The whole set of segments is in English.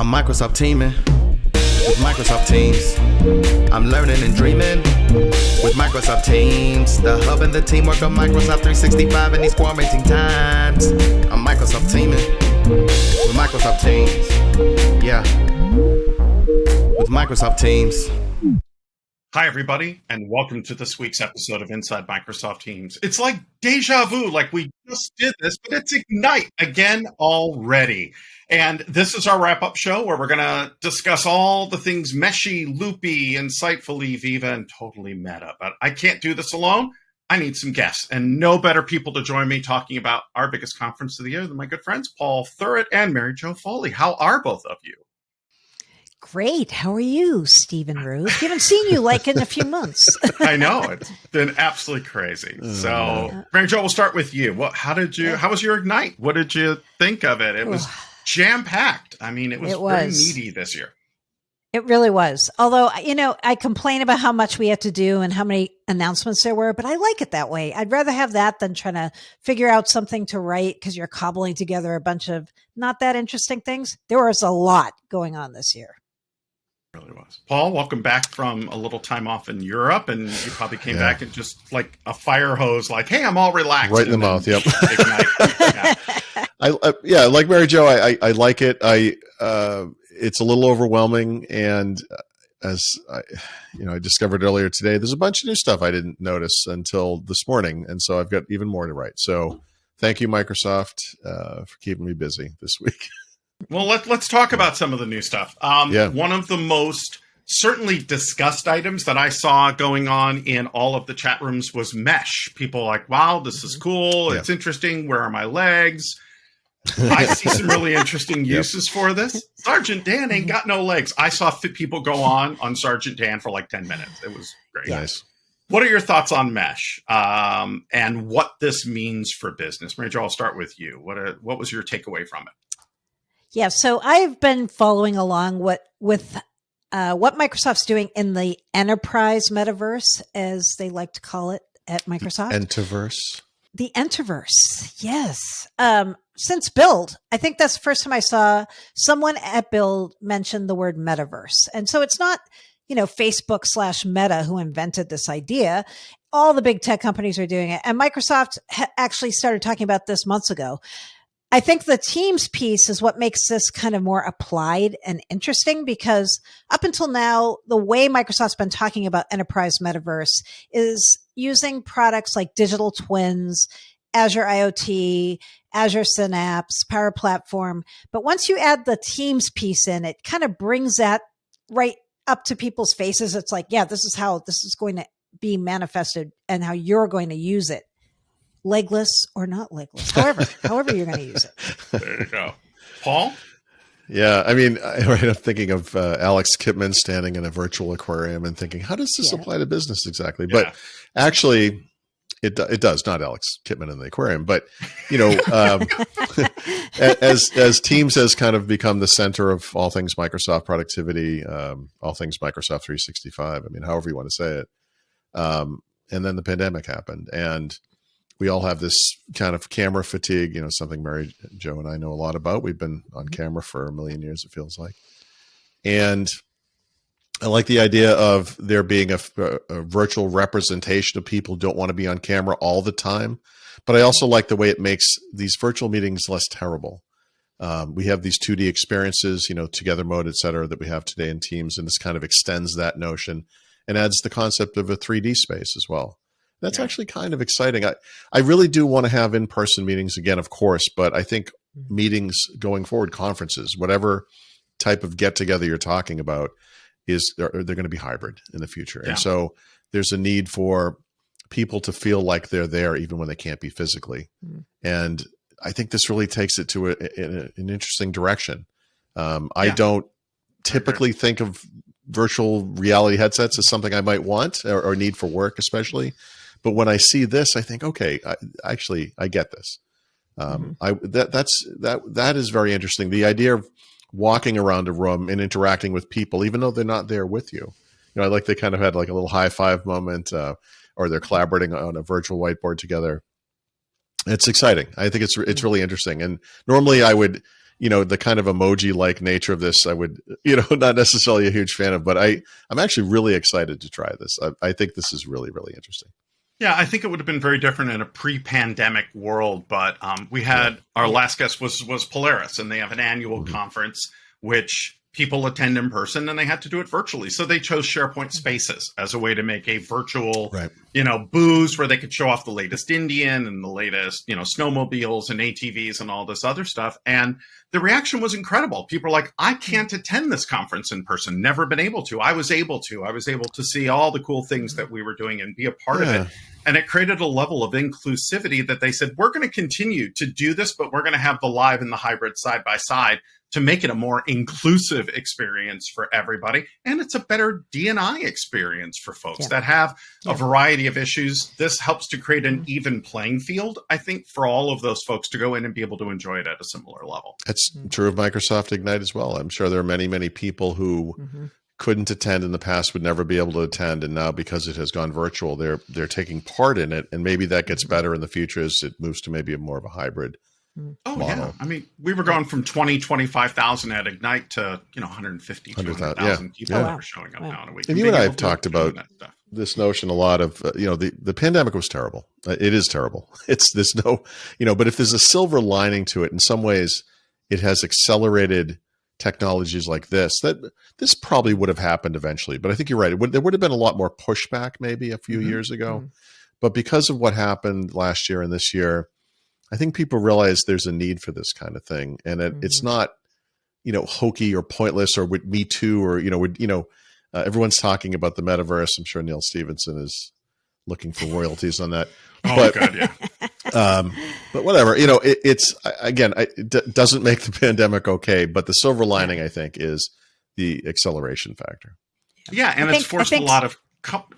I'm Microsoft teaming with Microsoft Teams. I'm learning and dreaming with Microsoft Teams. The hub and the teamwork of Microsoft 365 in these quarantine times. I'm Microsoft teaming with Microsoft Teams. Yeah, with Microsoft Teams. Hi, everybody, and welcome to this week's episode of Inside Microsoft Teams. It's like deja vu, like we just did this, but it's Ignite again already. And this is our wrap-up show where we're going to discuss all the things meshy, loopy, insightfully, Viva, and totally meta. But I can't do this alone. I need some guests, and no better people to join me talking about our biggest conference of the year than my good friends, Paul Thurrott and Mary Jo Foley. How are both of you? Great. How are you, Stephen Rose? We haven't seen you like in a few months. I know. It's been absolutely crazy. So, Mary Jo, we'll start with you. How was your Ignite? What did you think of it? It was jam-packed. I mean, it was very meaty this year. It really was. Although, I complain about how much we had to do and how many announcements there were, but I like it that way. I'd rather have that than trying to figure out something to write because you're cobbling together a bunch of not that interesting things. There was a lot going on this year. Really was. Paul, welcome back from a little time off in Europe, and you probably came back and just like a fire hose, like, hey, I'm all relaxed. Right in the mouth, yep. Ignite. Like Mary Jo, I like it. It's a little overwhelming, and as I discovered earlier today, there's a bunch of new stuff I didn't notice until this morning, and so I've got even more to write. So thank you, Microsoft, for keeping me busy this week. Well, let's talk about some of the new stuff. One of the most certainly discussed items that I saw going on in all of the chat rooms was mesh. People are like, wow, this is cool. It's interesting. Where are my legs? I see some really interesting uses for this. Sergeant Dan ain't got no legs. I saw people go on Sergeant Dan for like 10 minutes. It was great. Nice. What are your thoughts on mesh and what this means for business? Mary Jo, I'll start with you. What was your takeaway from it? Yeah, so I've been following along with what Microsoft's doing in the enterprise metaverse, as they like to call it at Microsoft. Entiverse. The Entiverse, yes. Since Build, I think that's the first time I saw someone at Build mention the word metaverse. And so it's not, Facebook/Meta who invented this idea. All the big tech companies are doing it. And Microsoft actually started talking about this months ago. I think the Teams piece is what makes this kind of more applied and interesting, because up until now, the way Microsoft's been talking about enterprise metaverse is using products like digital twins, Azure IoT, Azure Synapse, Power Platform. But once you add the Teams piece in, it kind of brings that right up to people's faces. It's like, yeah, this is how this is going to be manifested and how you're going to use it. Legless or not legless, however you're going to use it. There you go. Paul? Yeah, I mean, I'm thinking of Alex Kipman standing in a virtual aquarium and thinking, how does this apply to business exactly? But actually, it does, not Alex Kipman in the aquarium. But, as Teams has kind of become the center of all things Microsoft productivity, all things Microsoft 365, I mean, however you want to say it. And then the pandemic happened, and we all have this kind of camera fatigue, something Mary Jo and I know a lot about. We've been on camera for a million years, it feels like. And I like the idea of there being a virtual representation of people who don't want to be on camera all the time. But I also like the way it makes these virtual meetings less terrible. We have these 2D experiences, together mode, et cetera, that we have today in Teams. And this kind of extends that notion and adds the concept of a 3D space as well. That's actually kind of exciting. I really do want to have in-person meetings again, of course, but I think meetings going forward, conferences, whatever type of get-together you're talking about, they're going to be hybrid in the future. Yeah. And so there's a need for people to feel like they're there even when they can't be physically. And I think this really takes it to an interesting direction. I don't typically think of virtual reality headsets as something I might want or need for work, especially. But when I see this, I think, okay, I get this. That is very interesting. The idea of walking around a room and interacting with people, even though they're not there with you. I like they kind of had like a little high five moment, or they're collaborating on a virtual whiteboard together. It's exciting. I think it's really interesting. And normally I would, the kind of emoji-like nature of this, I would, not necessarily a huge fan of, but I'm actually really excited to try this. I think this is really, really interesting. Yeah, I think it would have been very different in a pre-pandemic world, but we had our last guest was Polaris, and they have an annual conference which people attend in person, and they had to do it virtually. So they chose SharePoint Spaces as a way to make a virtual, booth where they could show off the latest Indian and the latest, snowmobiles and ATVs and all this other stuff. And the reaction was incredible. People were like, I can't attend this conference in person. Never been able to. I was able to see all the cool things that we were doing and be a part of it. And it created a level of inclusivity that they said, we're going to continue to do this, but we're going to have the live and the hybrid side by side to make it a more inclusive experience for everybody. And it's a better D&I experience for folks that have a variety of issues. This helps to create an even playing field, I think, for all of those folks to go in and be able to enjoy it at a similar level. That's true of Microsoft Ignite as well. I'm sure there are many, many people who couldn't attend in the past, would never be able to attend. And now because it has gone virtual, they're taking part in it. And maybe that gets better in the future as it moves to maybe more of a hybrid model. Yeah. I mean, we were going from 25,000 at Ignite to, 150, 200,000 people that were showing up now in a week. And you and I have talked about this notion a lot of, the pandemic was terrible. It is terrible. There's no, but if there's a silver lining to it, in some ways it has accelerated technologies like this, that this probably would have happened eventually. But I think you're right. There would have been a lot more pushback maybe a few years ago. But because of what happened last year and this year, I think people realize there's a need for this kind of thing. And it's not, hokey or pointless or with Me Too or, everyone's talking about the metaverse. I'm sure Neil Stevenson is looking for royalties on that. But whatever, it doesn't make the pandemic okay. But the silver lining, I think, is the acceleration factor. Yeah, and it's forced a lot of.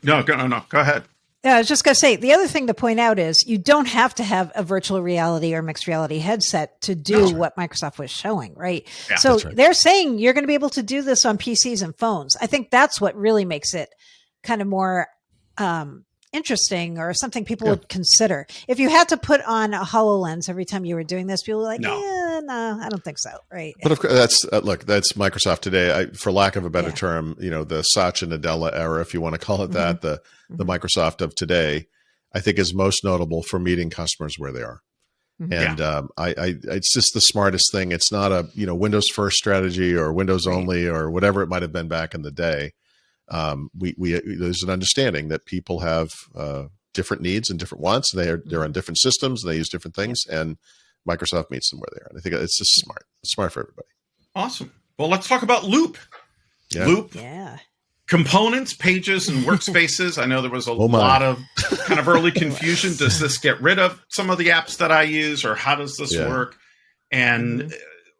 No, go ahead. Yeah, I was just going to say, the other thing to point out is you don't have to have a virtual reality or mixed reality headset to do what Microsoft was showing, right? Yeah, so they're saying you're going to be able to do this on PCs and phones. I think that's what really makes it kind of more interesting or something people would consider. If you had to put on a HoloLens every time you were doing this, people were like, no, I don't think so. Right. But of course, that's Microsoft today. For lack of a better term, the Satya Nadella era, if you want to call it that, the Microsoft of today, I think is most notable for meeting customers where they are. And it's just the smartest thing. It's not a, Windows first strategy or Windows only or whatever it might have been back in the day. There's an understanding that people have different needs and different wants. They're on different systems and they use different things, and Microsoft meets them where they are. And I think it's just smart. It's smart for everybody. Awesome. Well, let's talk about Loop. Loop. Yeah. Components, pages, and workspaces. I know there was a lot of kind of early confusion. Does this get rid of some of the apps that I use, or how does this work? And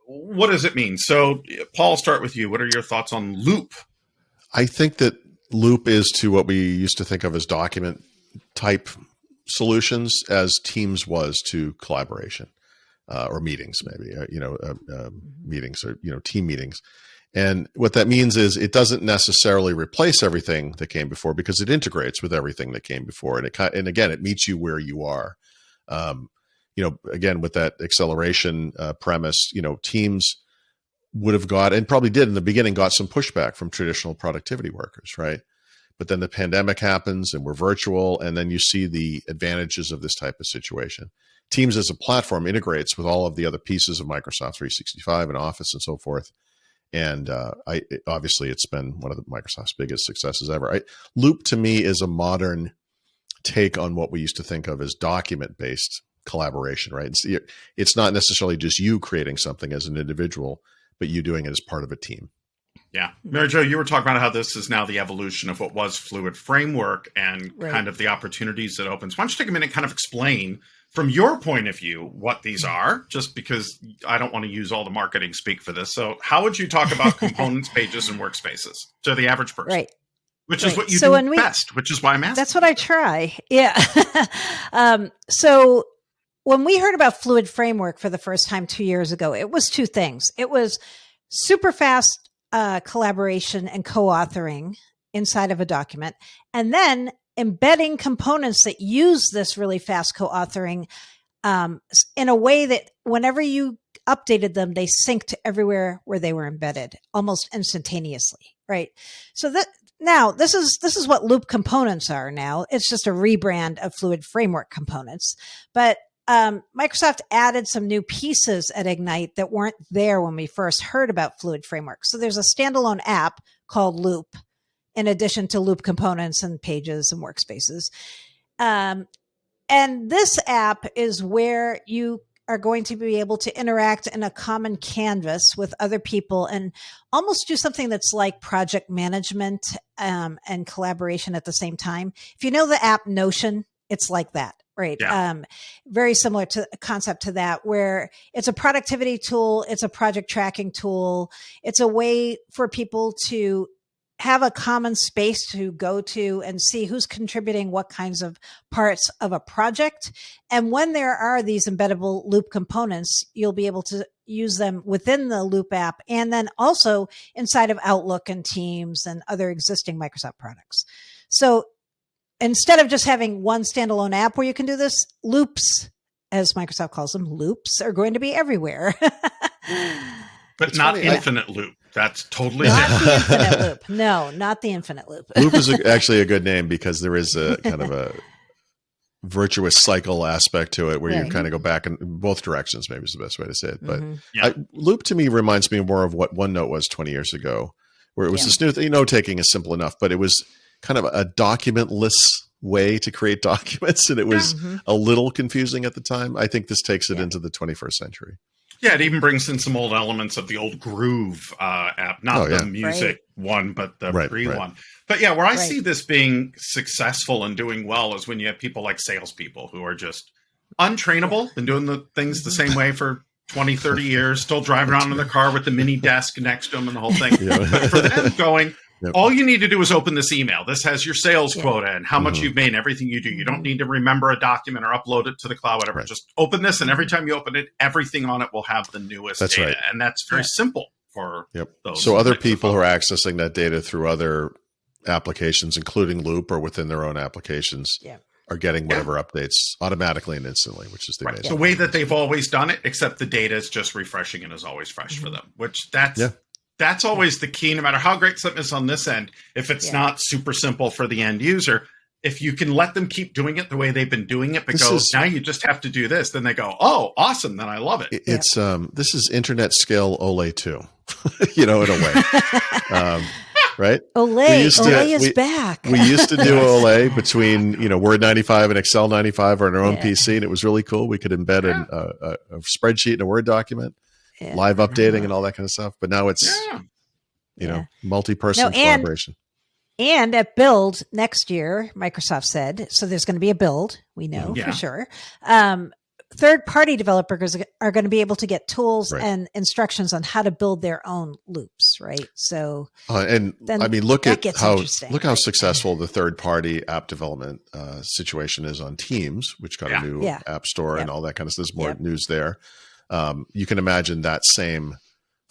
what does it mean? So, Paul, I'll start with you. What are your thoughts on Loop? I think that Loop is to what we used to think of as document type solutions as Teams was to collaboration or meetings, maybe, meetings or, team meetings. And what that means is it doesn't necessarily replace everything that came before because it integrates with everything that came before. And again, it meets you where you are. Again, with that acceleration premise, Teams would have got, and probably did in the beginning, got some pushback from traditional productivity workers, right? But then the pandemic happens and we're virtual, and then you see the advantages of this type of situation. Teams as a platform integrates with all of the other pieces of Microsoft 365 and Office and so forth. And obviously it's been one of Microsoft's biggest successes ever. Loop to me is a modern take on what we used to think of as document-based collaboration, right? It's not necessarily just you creating something as an individual, but you doing it as part of a team. Yeah. Mary Jo, you were talking about how this is now the evolution of what was Fluid Framework and kind of the opportunities it opens. Why don't you take a minute and kind of explain from your point of view what these are, just because I don't want to use all the marketing speak for this. So how would you talk about components, pages, and workspaces to the average person? Right. Which is what you do best, which is why I'm asking. That's what I try. Yeah. So when we heard about Fluid Framework for the first time 2 years ago, it was two things. It was super fast collaboration and co-authoring inside of a document, and then embedding components that use this really fast co-authoring in a way that whenever you updated them, they synced everywhere where they were embedded almost instantaneously, right? So now this is what Loop components are now. It's just a rebrand of Fluid Framework components. But Microsoft added some new pieces at Ignite that weren't there when we first heard about Fluid Framework. So there's a standalone app called Loop, in addition to Loop components and pages and workspaces. And this app is where you are going to be able to interact in a common canvas with other people and almost do something that's like project management and collaboration at the same time. If you know the app Notion, it's like that, right? Yeah. Very similar to a concept to that, where it's a productivity tool, it's a project tracking tool, it's a way for people to have a common space to go to and see who's contributing what kinds of parts of a project. And when there are these embeddable Loop components, you'll be able to use them within the Loop app and then also inside of Outlook and Teams and other existing Microsoft products. So instead of just having one standalone app where you can do this, loops, as Microsoft calls them, loops are going to be everywhere. But It's not funny, infinite loop. That's totally Not different. the infinite loop. No, not the infinite loop. Loop is actually a good name because there is a kind of a virtuous cycle aspect to it where you Right. kind of go back in both directions, maybe is the best way to say it. But Mhm. Yeah. Loop to me reminds me more of what OneNote was 20 years ago, where it was Yeah. this new thing. Note taking is simple enough, but it was kind of a documentless way to create documents. And it was Mhm. a little confusing at the time. I think this takes it Yeah. into the 21st century. Yeah, it even brings in some old elements of the old Groove app, not Oh, yeah. the music one, but the Right, pre right. one. But yeah, where I Right. see this being successful and doing well is when you have people like salespeople who are just untrainable, been doing the things the same way for 20, 30 years, still driving around in their car with the mini desk next to them and the whole thing. Yeah. But for them going, Yep. all you need to do is open this email. This has your sales Yeah. quota and how much Mhm. you've made and everything you do. You don't Mhm. need to remember a document or upload it to the cloud, whatever. Right. Just open this, and every time you open it, everything on it will have the newest That's data. right. And that's very Yeah. simple for Yep. those. So other types of people who are folks. accessing that data through other applications, including Loop or within their own applications, Yeah. are getting whatever updates automatically and instantly, which is the Right. amazing. The way that they've always done it, except the data is just refreshing and is always fresh for them, which that's always the key, no matter how great something is on this end. If it's Yeah. not super simple for the end user, if you can let them keep doing it the way they've been doing it, but This go, is- now you just have to do this, then they go, oh, awesome, then I love it. It's this is internet scale Ole 2, you know, in a way, right? Olay, used to- Olay is we- back. We used to do Ole between Word 95 and Excel 95 on our own Yeah. PC, and it was really cool. We could embed a spreadsheet in a Word document, Yeah. live updating, and all that kind of stuff. But now it's Yeah. multi-person No, and- collaboration. And at Build next year, Microsoft said, so there's going to be a Build, we know Yeah. for sure. Third-party developers are going to be able to get tools Right. and instructions on how to build their own loops, right? So And Then I mean, look that at gets how interesting, look how right? successful the third-party app development situation is on Teams, which got Yeah. a new Yeah. app store and Yep. all that kind of stuff. There's more Yep. news there. You can imagine that same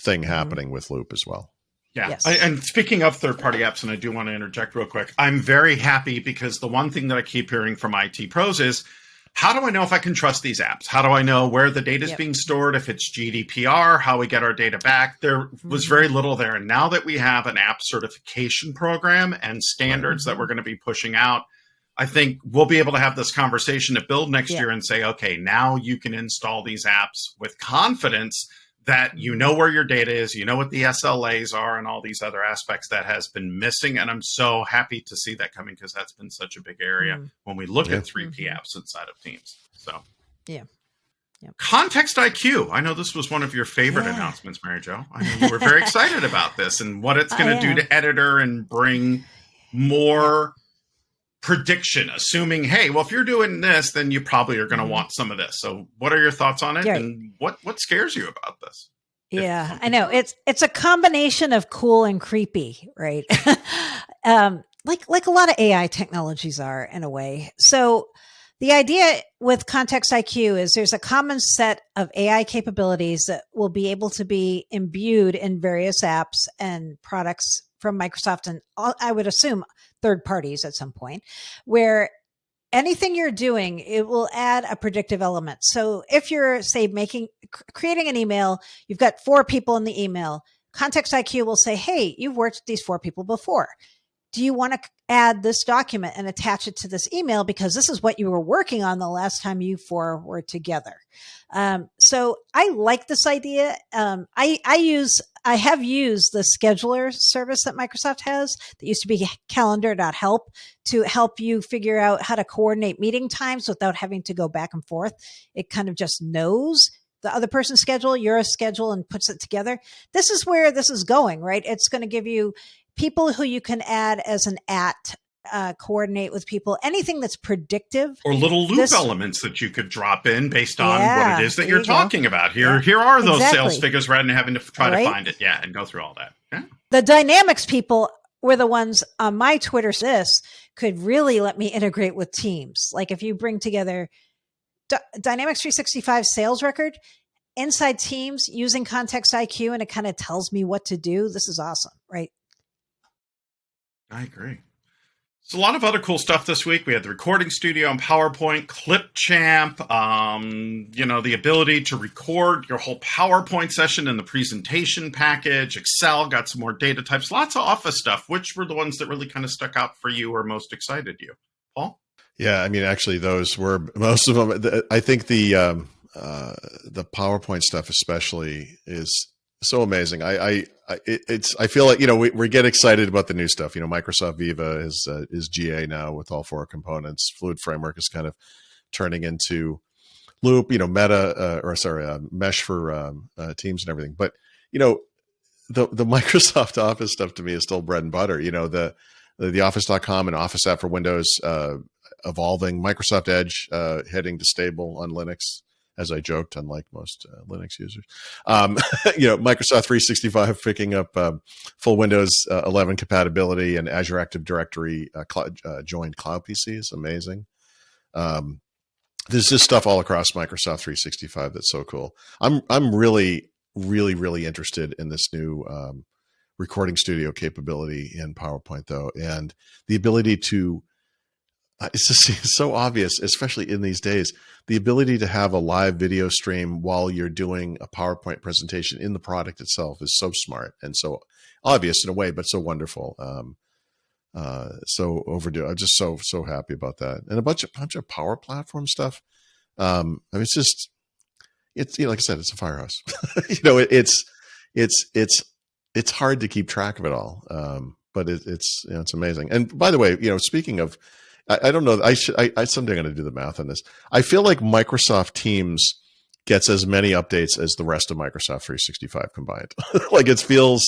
thing Mm-hmm. happening with Loop as well. Yeah. Yes. And speaking of third-party apps, and I do want to interject real quick, I'm very happy because the one thing that I keep hearing from IT pros is, how do I know if I can trust these apps? How do I know where the data is Yep. being stored, if it's GDPR, how we get our data back? There was very little there. And now that we have an app certification program and standards that we're going to be pushing out, I think we'll be able to have this conversation at Build next Yeah. year and say, okay, now you can install these apps with confidence that you know where your data is, you know what the SLAs are, and all these other aspects that has been missing. And I'm so happy to see that coming because that's been such a big area when we look Yeah. at 3P apps inside of Teams. So, Yeah. Yep. Context IQ. I know this was one of your favorite Yeah. announcements, Mary Jo. I know you were very excited about this and what it's going I to do am. to editor and bring more prediction, assuming, hey, well, if you're doing this, then you probably are going to want some of this. So what are your thoughts on it? Yeah. And what scares you about this? Yeah, something I know. It's a combination of cool and creepy, right? Like a lot of AI technologies are in a way. So the idea with Context IQ is there's a common set of AI capabilities that will be able to be imbued in various apps and products from Microsoft and I would assume third parties at some point, where anything you're doing, it will add a predictive element. So if you're, say, creating an email, you've got 4 people in the email, Context IQ will say, hey, you've worked with these 4 people before. Do you want to add this document and attach it to this email? Because this is what you were working on the last time you 4 were together. So I like this idea. I have used the scheduler service that Microsoft has that used to be calendar.help to help you figure out how to coordinate meeting times without having to go back and forth. It kind of just knows the other person's schedule, your schedule, and puts it together. This is where this is going, right? It's going to give you people who you can add as an coordinate with people, anything that's predictive. Or little loop elements that you could drop in based on what it is that you're talking about. Here are those sales figures rather than having to try to find it. Yeah, and go through all that. Yeah. The Dynamics people were the ones on my Twitter could really let me integrate with Teams. Like if you bring together Dynamics 365 sales record inside Teams using Context IQ, and it kind of tells me what to do. This is awesome, right? I agree. So a lot of other cool stuff this week. We had the recording studio and PowerPoint, Clipchamp, the ability to record your whole PowerPoint session in the presentation package. Excel got some more data types, lots of Office stuff. Which were the ones that really kind of stuck out for you or most excited you? Paul? Yeah, I mean, actually, those were most of them. I think the PowerPoint stuff especially is so amazing. I feel like, we get excited about the new stuff. Microsoft Viva is GA now with all 4 components. Fluid Framework is kind of turning into Loop, Meta, Mesh for Teams and everything. But, the Microsoft Office stuff to me is still bread and butter. The Office.com and Office app for Windows evolving, Microsoft Edge heading to stable on Linux, as I joked, unlike most Linux users. Microsoft 365 picking up full Windows 11 compatibility and Azure Active Directory joined cloud PCs. Amazing. There's just stuff all across Microsoft 365 that's so cool. I'm really, really, really interested in this new recording studio capability in PowerPoint, though, and the ability to it's so obvious, especially in these days, the ability to have a live video stream while you're doing a PowerPoint presentation in the product itself is so smart and so obvious in a way, but so wonderful. So overdue. I'm just so happy about that. And a bunch of Power Platform stuff. It's like I said, it's a firehouse. It's hard to keep track of it all. But it's amazing. And by the way, speaking of, I don't know. I someday I'm going to do the math on this. I feel like Microsoft Teams gets as many updates as the rest of Microsoft 365 combined. Like it feels,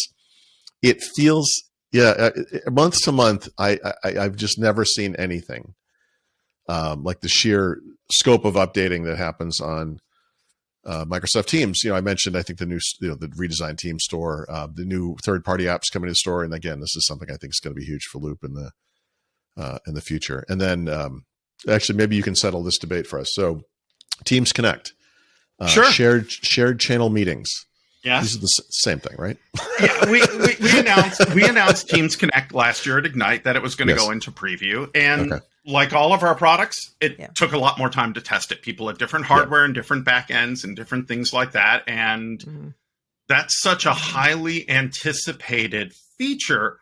month to month. I've just never seen anything like the sheer scope of updating that happens on Microsoft Teams. I mentioned, I think the new, the redesigned Teams store, the new third-party apps coming to the store, and again, this is something I think is going to be huge for Loop in the future. And then actually, maybe you can settle this debate for us. So, Teams Connect, sure, shared channel meetings. Yeah, these are the same thing, right? Yeah, we announced Teams Connect last year at Ignite that it was going to go into preview, and like all of our products, it took a lot more time to test it. People had different hardware and different backends and different things like that, and that's such a highly anticipated feature.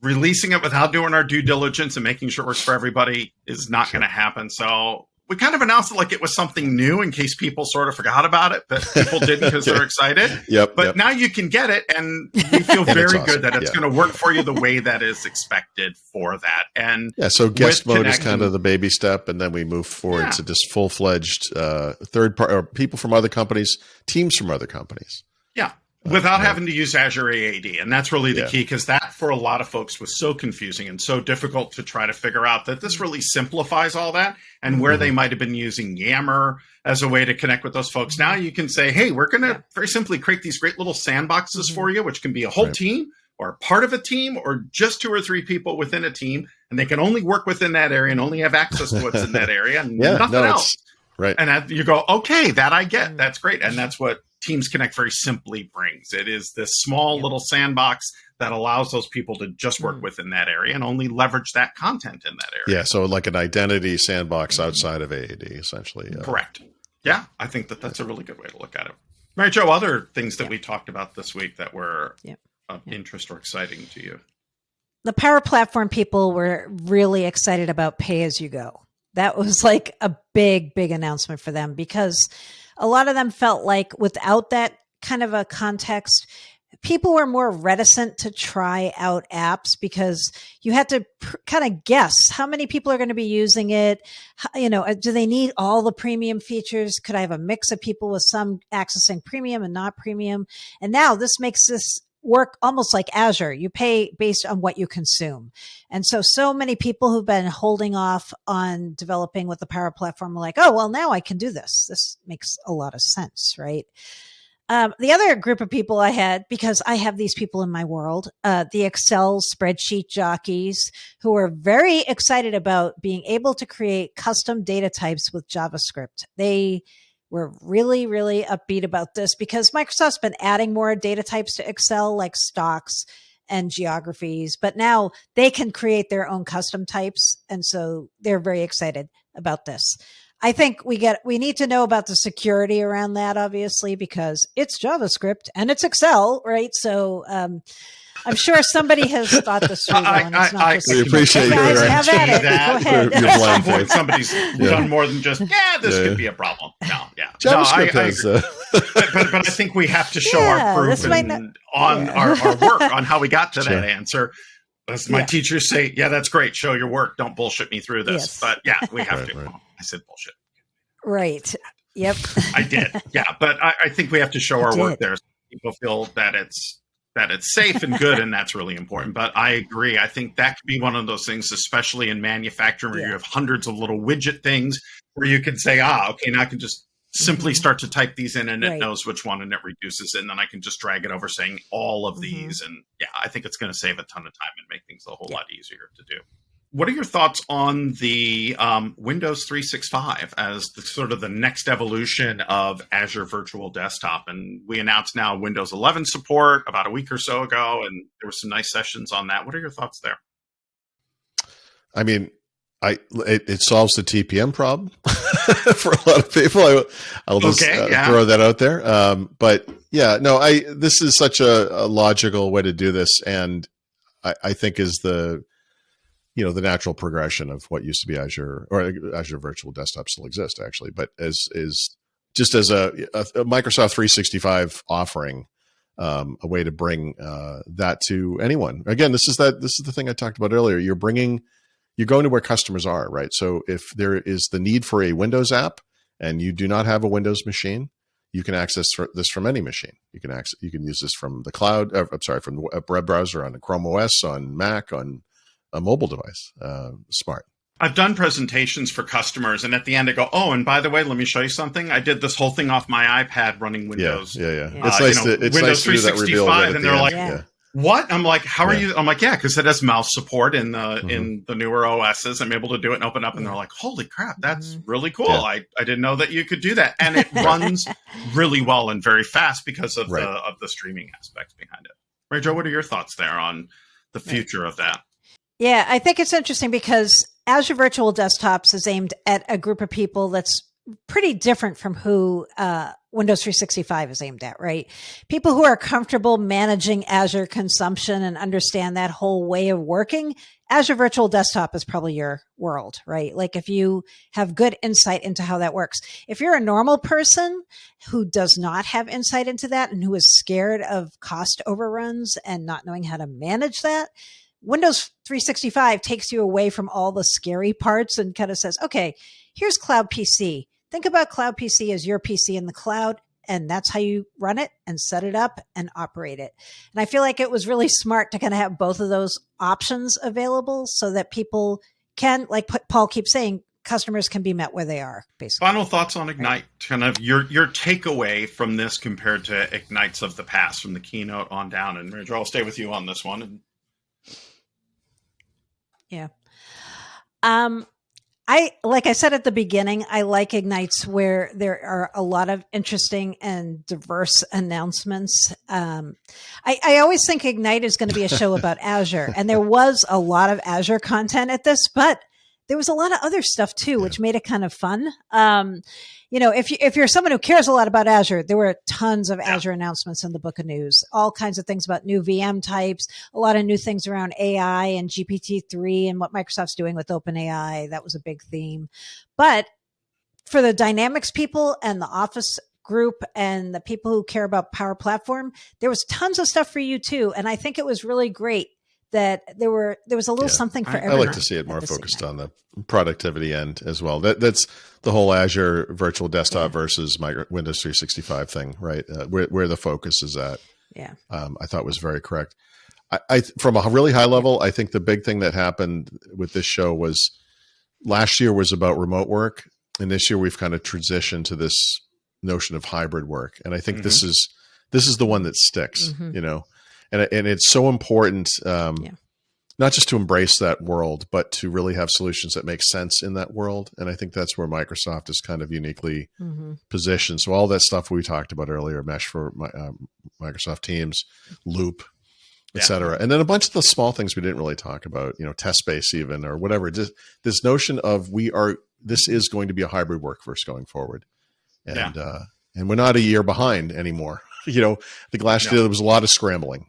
Releasing it without doing our due diligence and making sure it works for everybody is not going to happen. So we kind of announced it like it was something new in case people sort of forgot about it, but people didn't because they're excited. But now you can get it, and we feel very good that it's going to work for you the way that is expected for that. And so guest mode is kind of the baby step, and then we move forward to this full-fledged third party or people from other companies, teams from other companies. Yeah. Without having to use Azure AAD. And that's really the key, because that for a lot of folks was so confusing and so difficult to try to figure out, that this really simplifies all that. And where they might have been using Yammer as a way to connect with those folks, now you can say, hey, we're going to very simply create these great little sandboxes for you, which can be a whole team or part of a team or just 2 or 3 people within a team. And they can only work within that area and only have access to what's in that area and nothing else. Right. And you go, okay, that I get. That's great. And that's what Teams Connect very simply brings. It is this small little sandbox that allows those people to just work within that area and only leverage that content in that area. Yeah, so like an identity sandbox outside of AAD, essentially. Correct. Yeah, I think that's a really good way to look at it. Mary Jo, other things that we talked about this week that were of interest or exciting to you? The Power Platform people were really excited about pay as you go. That was like a big, big announcement for them, because a lot of them felt like without that kind of a context, people were more reticent to try out apps because you had to kind of guess how many people are going to be using it. You know, do they need all the premium features? Could I have a mix of people with some accessing premium and not premium? And now this makes this work almost like Azure. You pay based on what you consume. And so many people who've been holding off on developing with the Power Platform are like, oh, well, now I can do this. This makes a lot of sense, right? The other group of people I had, because I have these people in my world, the Excel spreadsheet jockeys who are very excited about being able to create custom data types with JavaScript. They were really, really upbeat about this because Microsoft's been adding more data types to Excel, like stocks and geographies, but now they can create their own custom types. And so they're very excited about this. I think we need to know about the security around that, obviously, because it's JavaScript and it's Excel, right? So I'm sure somebody has thought this through. We appreciate you guys have at it. Go ahead. At some point, somebody's done more than just, this could be a problem. JavaScript has. But I think we have to show our proof on our work, on how we got to that answer. As my teachers say, that's great. Show your work. Don't bullshit me through this. But we have to. Right. I said bullshit. Right. Yep. I did. Yeah. But I think we have to show our work there so people feel that it's safe and good, and that's really important. But I agree. I think that could be one of those things, especially in manufacturing, where you have hundreds of little widget things where you can say, okay, now I can just simply start to type these in and it knows which one and it reduces it. And then I can just drag it over saying all of these. And I think it's going to save a ton of time and make things a whole lot easier to do. What are your thoughts on the Windows 365 as sort of the next evolution of Azure Virtual Desktop? And we announced now Windows 11 support about a week or so ago, and there were some nice sessions on that. What are your thoughts there? I mean, it solves the TPM problem for a lot of people. I'll just throw that out there. But this is such a logical way to do this, and I think is the natural progression of what used to be Azure, or Azure Virtual Desktop still exists actually, but is just as a Microsoft 365 offering, a way to bring that to anyone. Again, this is the thing I talked about earlier. You're going to where customers are, right? So if there is the need for a Windows app and you do not have a Windows machine, you can access this from any machine. You can use this from the cloud. From the web browser on a Chrome OS, on Mac, on a mobile device, smart. I've done presentations for customers, and at the end I go, and by the way, let me show you something. I did this whole thing off my iPad running Windows. It's nice to Windows 365, and they're like, what? I'm like, how are you? I'm like, because it has mouse support in the newer OSs. I'm able to do it and open up, and they're like, holy crap, that's really cool. I didn't know that you could do that. And it runs really well and very fast because of the streaming aspects behind it. Mary Jo, what are your thoughts there on the future of that? Yeah, I think it's interesting because Azure Virtual Desktops is aimed at a group of people that's pretty different from who Windows 365 is aimed at, right? People who are comfortable managing Azure consumption and understand that whole way of working. Azure Virtual Desktop is probably your world, right? Like if you have good insight into how that works. If you're a normal person who does not have insight into that and who is scared of cost overruns and not knowing how to manage that, Windows 365 takes you away from all the scary parts and kind of says, okay, here's Cloud PC. Think about Cloud PC as your PC in the cloud, and that's how you run it and set it up and operate it. And I feel like it was really smart to kind of have both of those options available so that people can, like Paul keeps saying, customers can be met where they are, basically. Final thoughts on Ignite, kind of your takeaway from this compared to Ignites of the past, from the keynote on down. And Mary Jo, I'll stay with you on this one. Yeah. like I said at the beginning, I like Ignites where there are a lot of interesting and diverse announcements. I always think Ignite is going to be a show about Azure, and there was a lot of Azure content at this, but there was a lot of other stuff too, which made it kind of fun. If you're someone who cares a lot about Azure, there were tons of Azure announcements in the book of news, all kinds of things about new VM types, a lot of new things around AI and GPT-3 and what Microsoft's doing with OpenAI. That was a big theme. But for the Dynamics people and the Office group and the people who care about Power Platform, there was tons of stuff for you too. And I think it was really great that there was a little something for everyone. I like to see it more focused on the productivity end as well. That's the whole Azure virtual desktop versus Windows 365 thing, right? Where the focus is at. Yeah. I thought was very correct. I from a really high level, I think the big thing that happened with this show was last year was about remote work. And this year we've kind of transitioned to this notion of hybrid work. And I think this is the one that sticks, And it's so important, not just to embrace that world, but to really have solutions that make sense in that world. And I think that's where Microsoft is kind of uniquely positioned. So all that stuff we talked about earlier, Mesh for Microsoft Teams, Loop, et cetera. And then a bunch of the small things we didn't really talk about, test space even or whatever. Just this notion of this is going to be a hybrid workforce going forward. And we're not a year behind anymore. I think last year there was a lot of scrambling.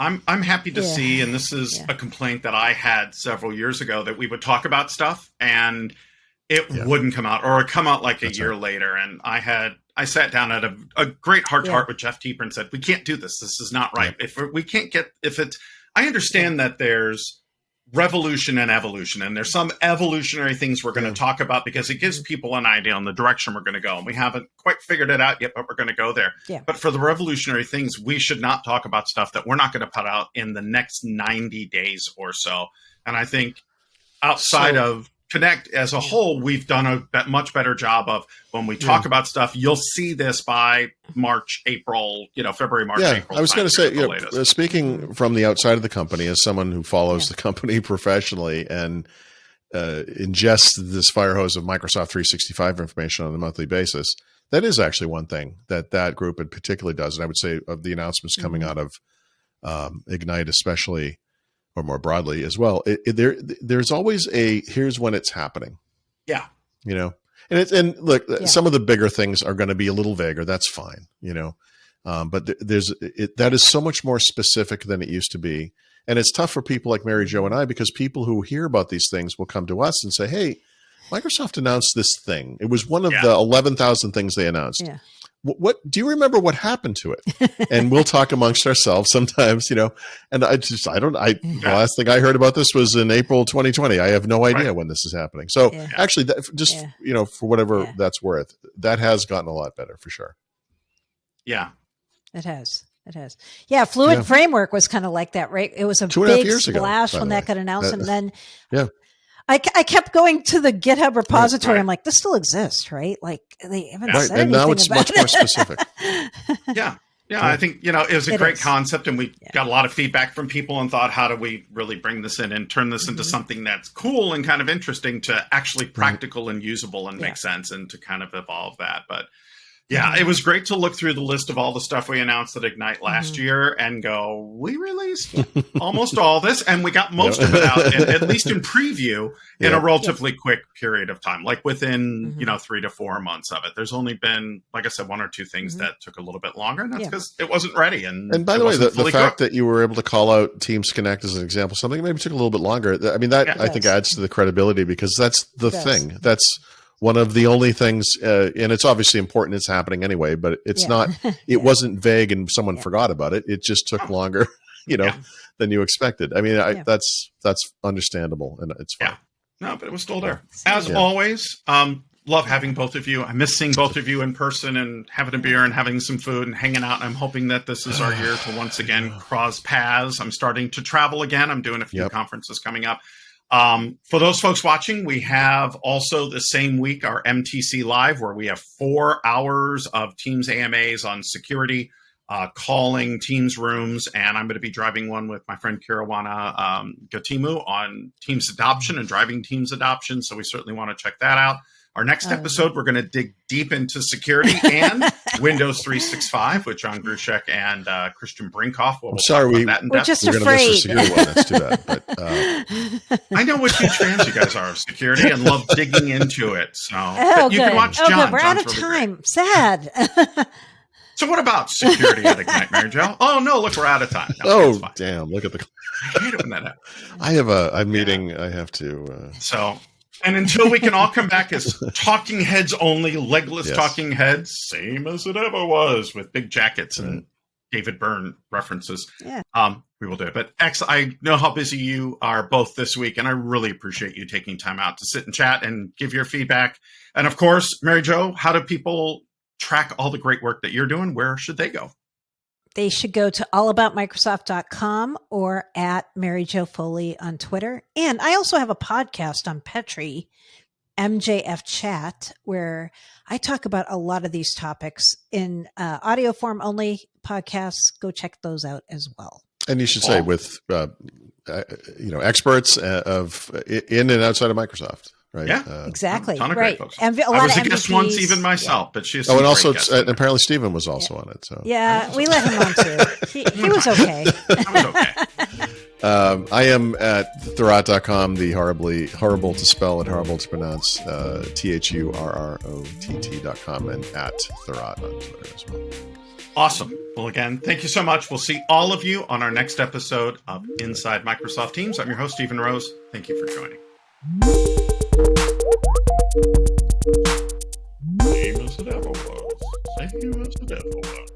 I'm happy to see, and this is a complaint that I had several years ago, that we would talk about stuff and it wouldn't come out, or it would come out like a year later. And I sat down at a great heart to heart with Jeff Teeper and said, we can't do this. This is not right. I understand that there's revolution and evolution, and there's some evolutionary things we're going to talk about because it gives people an idea on the direction we're going to go. And we haven't quite figured it out yet, but we're going to go there. Yeah. But for the revolutionary things, we should not talk about stuff that we're not going to put out in the next 90 days or so. And I think outside of Connect as a whole, we've done a much better job of when we talk about stuff, you'll see this by March, April, February, March, April. I was going to say, speaking from the outside of the company, as someone who follows the company professionally and ingests this fire hose of Microsoft 365 information on a monthly basis, that is actually one thing that group in particular does. And I would say of the announcements coming out of Ignite, especially, or more broadly as well, there's always here's when it's happening. Yeah. And look, some of the bigger things are going to be a little vaguer. That's fine, but that is so much more specific than it used to be. And it's tough for people like Mary Jo and I, because people who hear about these things will come to us and say, hey, Microsoft announced this thing. It was one of the 11,000 things they announced. Yeah. What do you remember what happened to it? And we'll talk amongst ourselves sometimes, and the last thing I heard about this was in April 2020. I have no idea when this is happening. So actually for whatever that's worth, that has gotten a lot better for sure. Yeah, it has. Yeah. Fluid Framework was kind of like that, right? It was a big splash when that got announced. And then, I kept going to the GitHub repository. I'm like, this still exists, right? Like they haven't said anything now it's much more specific. Yeah. I think, it was a great concept, and we got a lot of feedback from people and thought, how do we really bring this in and turn this into something that's cool and kind of interesting to actually practical and usable and make sense, and to kind of evolve that. But it was great to look through the list of all the stuff we announced at Ignite last year and go, we released almost all this, and we got most of it out, at least in preview, in a relatively quick period of time, like within 3 to 4 months of it. There's only been, like I said, 1 or 2 things that took a little bit longer, and that's because it wasn't ready. And by the way, the fact that you were able to call out Teams Connect as an example, something maybe took a little bit longer. I mean, I think adds to the credibility, because that's the thing. That's one of the only things, and it's obviously important, it's happening anyway, but it's not, it wasn't vague and someone forgot about it. It just took longer, than you expected. I mean, that's understandable, and it's fine. No, but it was still there. As always, love having both of you. I miss seeing both of you in person and having a beer and having some food and hanging out. I'm hoping that this is our year to once again cross paths. I'm starting to travel again. I'm doing a few conferences coming up. For those folks watching, we have also the same week our MTC Live, where we have 4 hours of Teams AMAs on security, calling Teams rooms, and I'm going to be driving one with my friend Kirawana Gatimu on Teams adoption and driving Teams adoption. So we certainly want to check that out. Our next episode, we're going to dig deep into security and Windows 365 with John Grushek and Christian Brinkoff. I'm sorry, we're just afraid. We're going to miss the security one. That's too bad. But, I know what huge fans you guys are of security and love digging into it. So but you can watch John. We're out of time. Great. Sad. So what about security at Ignite, Mary Jo? Oh, no, look, we're out of time. No, damn. Look at the... I hate it when that happens. I have a meeting I have to... So... And until we can all come back as talking heads only, legless talking heads, same as it ever was, with big jackets and David Byrne references, we will do it. But X, I know how busy you are both this week, and I really appreciate you taking time out to sit and chat and give your feedback. And of course, Mary Jo, how do people track all the great work that you're doing? Where should they go? They should go to allaboutmicrosoft.com or at Mary Jo Foley on Twitter. And I also have a podcast on Petri, MJF Chat, where I talk about a lot of these topics in audio form only podcasts. Go check those out as well. And you should say with, experts of in and outside of Microsoft. Right. Yeah, exactly. A ton of right. great folks. And a lot I was of a guest MVPs. once, even myself, but she's and also apparently Stephen was also on it. So we let him on too. He was okay. I was okay. I am at Thurrott.com, the horrible to spell and horrible to pronounce, THURROTT.com, and at Thurrott on Twitter as well. Awesome. Well, again, thank you so much. We'll see all of you on our next episode of Inside Microsoft Teams. I'm your host, Stephen Rose. Thank you for joining. Same as it ever was. Same as it ever was.